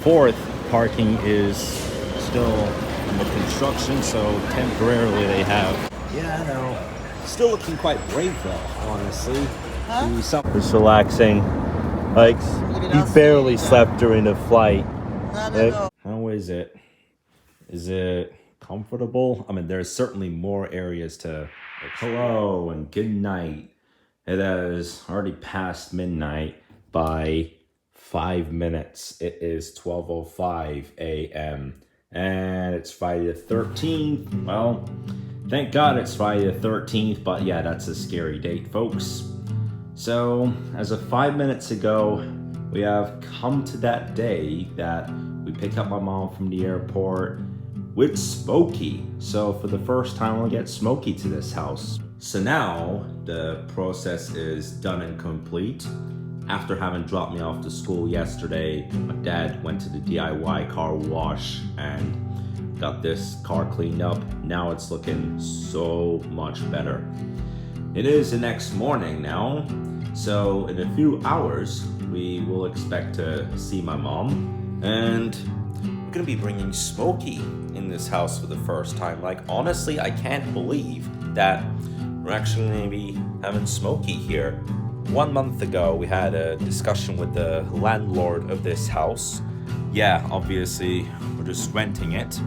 4th parking is still under construction, so temporarily they have. Yeah, I know. Still looking quite brave though, honestly. Just relaxing. Like, he barely slept during the flight. How is it? Is it comfortable? I mean, there's certainly more areas to. Like, hello and good night. It is already past midnight by 5 minutes. It is 12:05 a.m. and it's Friday the 13th. Well, thank God it's Friday the 13th, but yeah, that's a scary date, folks. So, as of 5 minutes ago, we have come to that day that we pick up my mom from the airport with Smokey. So for the first time, we'll get Smokey to this house. So now the process is done and complete. After having dropped me off to school yesterday, my dad went to the DIY car wash and got this car cleaned up. Now it's looking so much better. It is the next morning now, so in a few hours, we will expect to see my mom, and we're gonna be bringing Smokey in this house for the first time. Like, honestly, I can't believe that we're actually gonna be having Smokey here. 1 month ago, we had a discussion with the landlord of this house. Yeah, obviously, we're just renting it.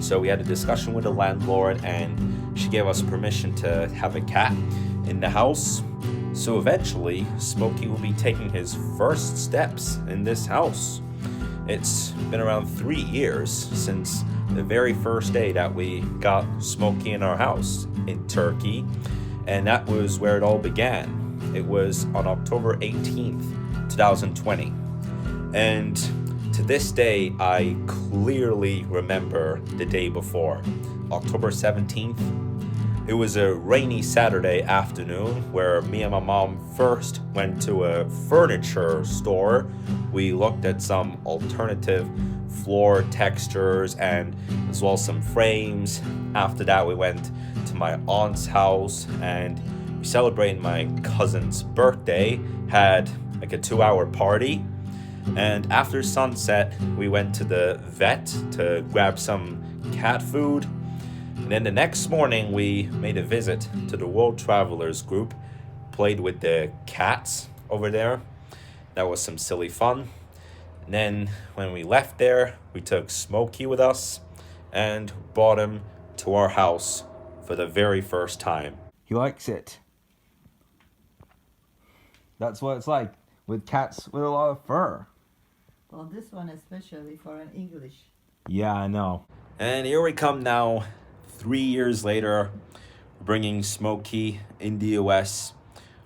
So we had a discussion with the landlord, and she gave us permission to have a cat in the house. So eventually, Smokey will be taking his first steps in this house. It's been around 3 years since the very first day that we got Smokey in our house in Turkey, and that was where it all began. It was on October 18th, 2020. And to this day, I clearly remember the day before, October 17th. It was a rainy Saturday afternoon where me and my mom first went to a furniture store. We looked at some alternative floor textures and as well as some frames. After that, we went to my aunt's house and we celebrated my cousin's birthday, had like a 2-hour party. And after sunset, we went to the vet to grab some cat food. And then the next morning, we made a visit to the World Travelers group, played with the cats over there. That was some silly fun. And then when we left there, we took Smokey with us and brought him to our house for the very first time. He likes it. That's what it's like with cats with a lot of fur. Well, this one especially for an English. Yeah, I know. And here we come now, 3 years later, bringing Smokey in the US,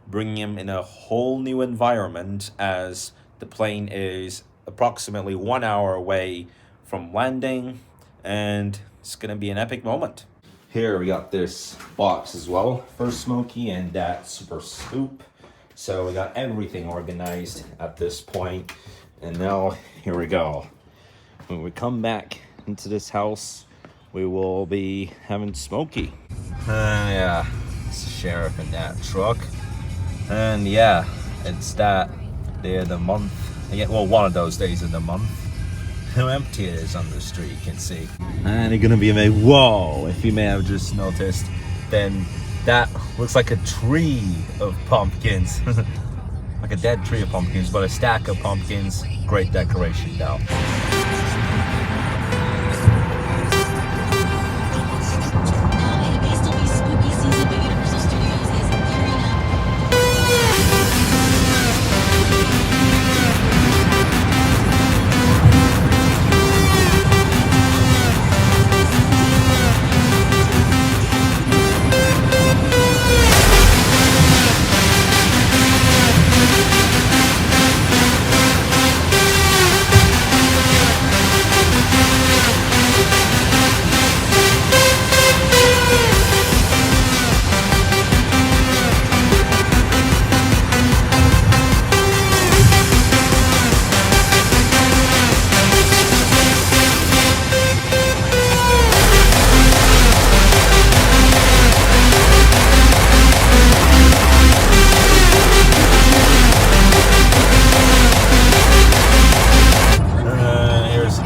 bringing him in a whole new environment as the plane is approximately 1 hour away from landing, and it's gonna be an epic moment. Here we got this box as well for Smokey and that super scoop. So we got everything organized at this point. And now, here we go. When we come back into this house, we will be having Smokey. Yeah, it's the sheriff in that truck. And yeah, it's that day of the month. Again, well, one of those days of the month. How empty it is on the street, you can see. And you're gonna be amazed. Whoa, if you may have just noticed, then that looks like a tree of pumpkins. Like a dead tree of pumpkins, but a stack of pumpkins. Great decoration though.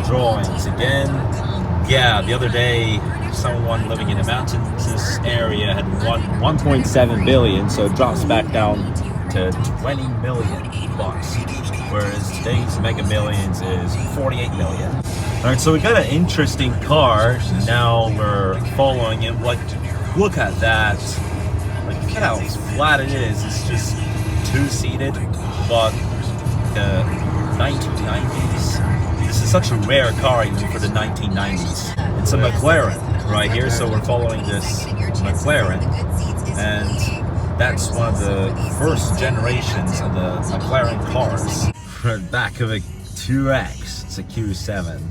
drawings again. Yeah, the other day, someone living in a mountainous area had won 1.7 billion, so it drops back down to 20 million bucks. Whereas today's Mega Millions is 48 million. Alright, so we got an interesting car. Now we're following it. Like, look at that. Like, look at how flat it is. It's just two-seated, but the 1990s. This is such a rare car even for the 1990s. It's a McLaren right here, so we're following this McLaren, and that's one of the first generations of the McLaren cars. We're back of a 2X, it's a Q7,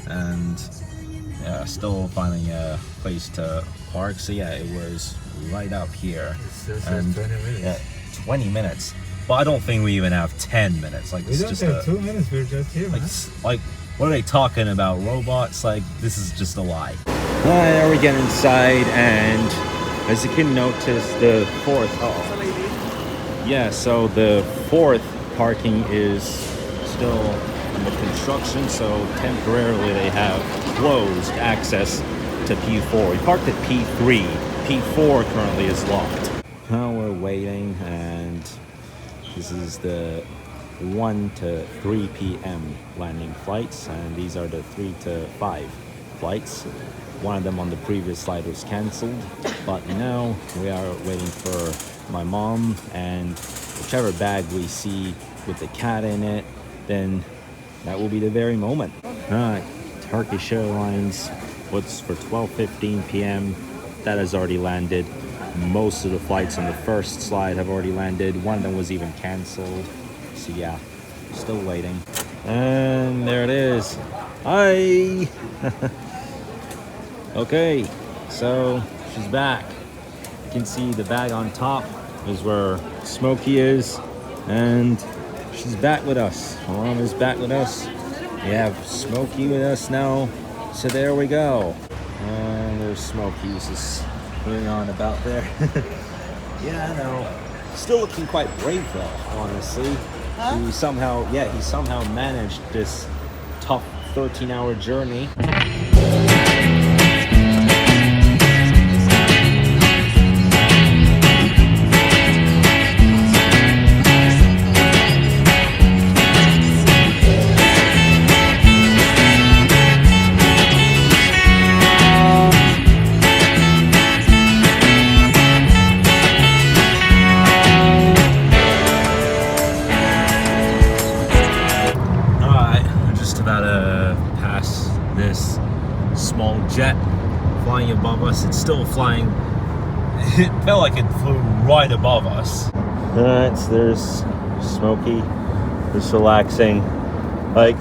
and yeah, still finding a place to park. So yeah, it was right up here, and 20 minutes. Yeah, 20 minutes. But I don't think we even have 10 minutes. Like, We it's don't just have 2 minutes, we're just here, man. like, what are they talking about? Robots? Like, this is just a lie. There we get inside, and as you can notice, the fourth. Yeah, so the fourth parking is still under construction, so temporarily they have closed access to P4. We parked at P3. P4 currently is locked. Now we're waiting, and this is the 1 to 3 p.m. landing flights, and these are the 3 to 5 flights. One of them on the previous flight was cancelled, but now we are waiting for my mom, and whichever bag we see with the cat in it, then that will be the very moment. Alright, Turkish Airlines, what's for 12:15 p.m. that has already landed. Most of the flights on the first slide have already landed. One of them was even cancelled. So yeah, still waiting. And there it is. Hi! Okay, so she's back. You can see the bag on top is where Smokey is. And she's back with us. Mom is back with us. We have Smokey with us now. So there we go. And there's Smokey. He's just going on about there. Yeah, I know. Still looking quite brave though, honestly. Huh? He somehow managed this tough 13-hour journey. This small jet flying above us. It's still flying. It felt like it flew right above us. Alright, so there's Smokey just relaxing. Like,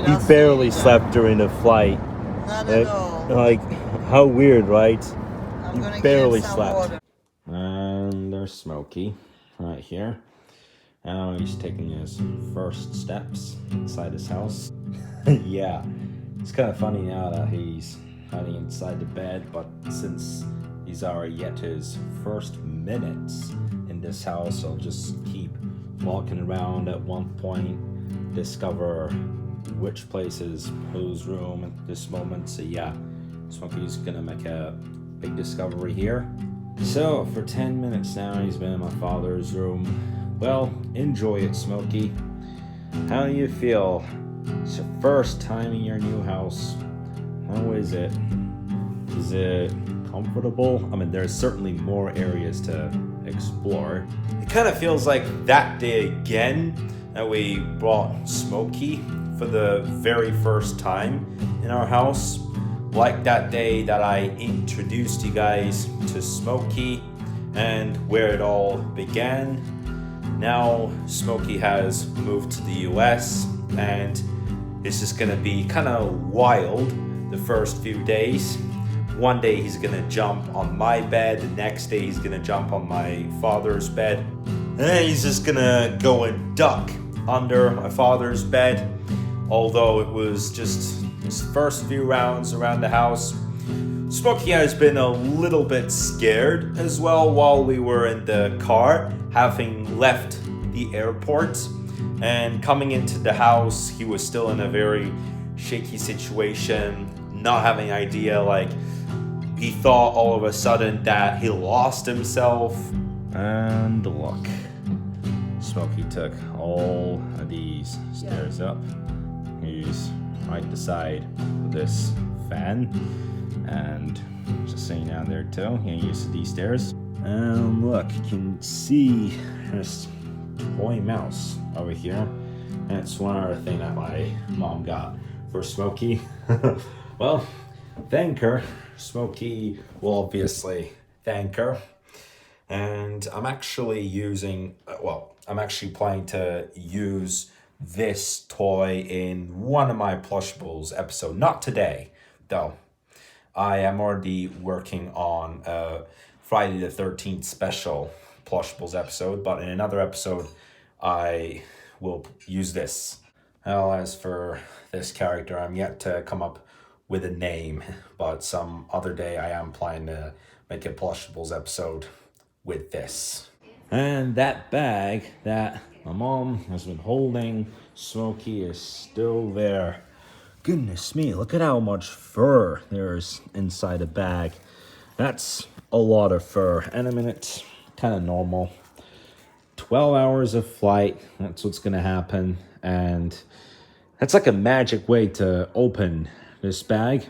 he barely slept during the flight. Not at all. Like, how weird, right? I'm gonna He barely get him some slept. water. And there's Smokey right here. Now he's taking his first steps inside his house. Yeah. It's kind of funny now that he's hiding inside the bed, but since these are yet his first minutes in this house, I'll just keep walking around. At one point, discover which place is whose room at this moment. So yeah, Smokey's gonna make a big discovery here. So for 10 minutes now, he's been in my father's room. Well, enjoy it, Smokey. How do you feel? It's your first time in your new house. How is it? Is it comfortable? I mean, there's certainly more areas to explore. It kind of feels like that day again that we brought Smokey for the very first time in our house. Like that day that I introduced you guys to Smokey and where it all began. Now Smokey has moved to the US, and it's just gonna be kind of wild the first few days. One day he's gonna jump on my bed, the next day he's gonna jump on my father's bed, and then he's just gonna go and duck under my father's bed. Although it was just his first few rounds around the house, Smokey has been a little bit scared as well while we were in the car, having left the airport. And coming into the house, he was still in a very shaky situation, not having an idea. Like, he thought all of a sudden that he lost himself. And look, Smokey took all of these stairs up. He's right beside this fan, and just sitting down there too. He ain't used to these stairs. And look, you can see this toy mouse over here. That's one other thing that my mom got for Smokey. Well, thank her. Smokey will obviously thank her. And I'm actually planning to use this toy in one of my Plushables episode. Not today, though. I am already working on a Friday the 13th special Plushables episode, but in another episode, I will use this. Well, as for this character, I'm yet to come up with a name, but some other day I am planning to make a Plushables episode with this. And that bag that my mom has been holding Smokey is still there. Goodness me, look at how much fur there is inside a bag. That's a lot of fur. And I mean, it's kind of normal. 12 hours of flight, that's what's gonna happen. And that's like a magic way to open this bag.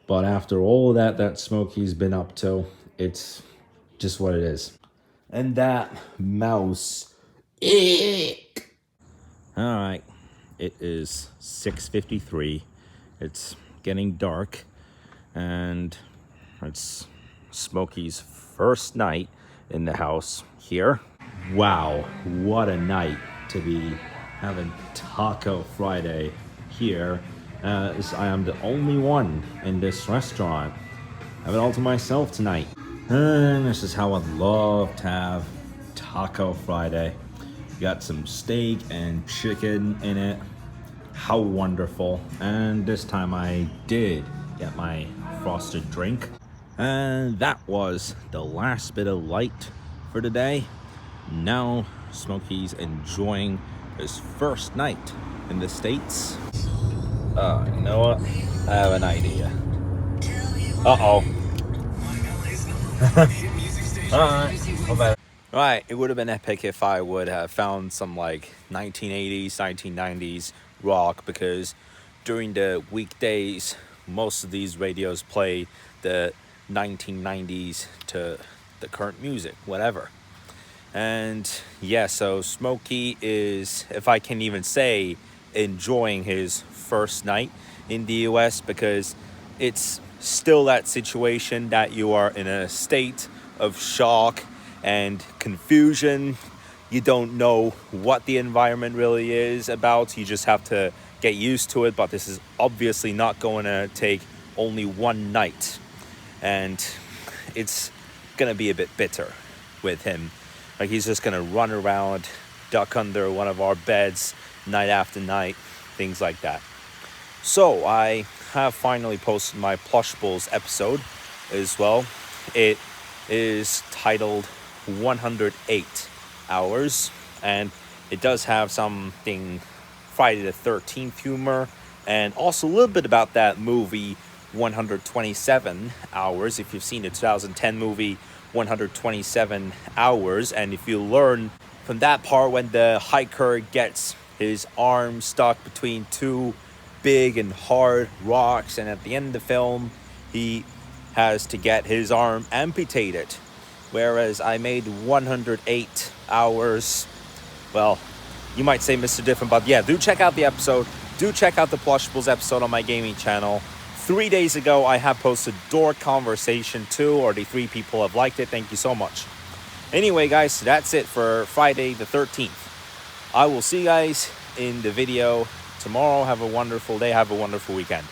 But after all of that Smokey's been up to, it's just what it is. And that mouse. Alright, it is 6:53. It's getting dark, and it's Smokey's first night in the house here. Wow, what a night to be having Taco Friday here. As I am the only one in this restaurant. I have it all to myself tonight. And this is how I'd love to have Taco Friday. Got some steak and chicken in it. How wonderful. And this time I did get my frosted drink. And that was the last bit of light for today. Now Smokey's enjoying his first night in the States. You know what? I have an idea. Uh-oh. Alright, it would have been epic if I would have found some like 1980s, 1990s rock, because during the weekdays, most of these radios play the 1990s to the current music, whatever. And yeah, so Smokey is, if I can even say, enjoying his first night in the US, because it's still that situation that you are in a state of shock and confusion. You don't know what the environment really is about. You just have to get used to it. But this is obviously not going to take only one night. And it's going to be a bit bitter with him. Like, he's just going to run around, duck under one of our beds night after night, things like that. So I have finally posted my Plushables episode as well. It is titled 108 Hours, and it does have something Friday the 13th humor, and also a little bit about that movie 127 Hours. If you've seen the 2010 movie 127 Hours, and if you learn from that part when the hiker gets his arm stuck between two big and hard rocks, and at the end of the film he has to get his arm amputated, whereas I made 108 hours. Well, you might say Mr. Different, but yeah, do check out the episode. Do check out the Plushables episode on my gaming channel. 3 days ago I have posted Door Conversation 2. Already 3 people have liked it. Thank you so much. Anyway guys, that's it for Friday the 13th. I will see you guys in the video tomorrow. Have a wonderful day. Have a wonderful weekend.